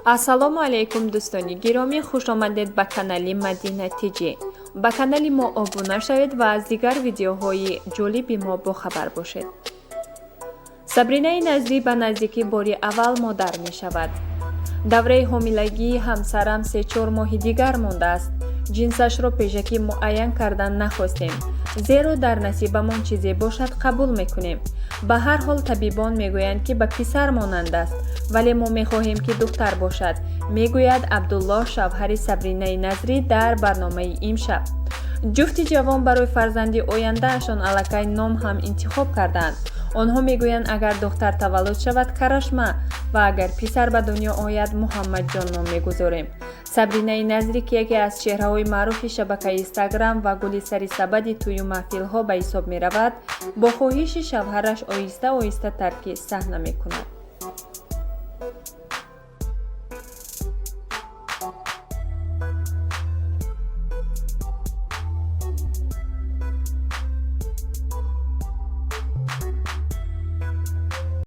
ассалому алайкум дӯстони гиромӣ, хуш омадед ба канали Madina TG. Ба канали мо обуна шавед ва аз дигар видеоҳои ҷолиби мо бохабар бошед. Сабринаи Назрӣ ба наздикӣ бори аввал модар мешавад. давраи ҳомилагии ҳамсарам 3-4 моҳи дигар мондааст. ҷинсашро пешакӣ муайян кардан нахостем, зеро дар насибамон чизе бошад қабул мекунем. ба ҳар ҳол табибон мегӯянд ки ба писар монанд аст, вале мо мехоҳем ки духтар бошад, мегӯяд Абдуллоҳ, шавҳари Сабринаи Назрӣ дар барномаи имшаб. ҷуфти ҷавон барои фарзанди ояндаашон аллакай ном ҳам интихоб кардаанд. онҳо мегӯянд агар духтар таваллуд шавад Карашма ва агар писар ба дунё ояд Муҳаммадҷон ном мегузорем. Сабринаи Назрӣ ки яке аз чеҳраҳои маъруфи шабакаи Инстаграм ва гули сари сабади тӯю маҳфилҳо ба ҳисоб меравад, бо хоҳиши шавҳараш оҳиста оҳиста тарки саҳна мекунад.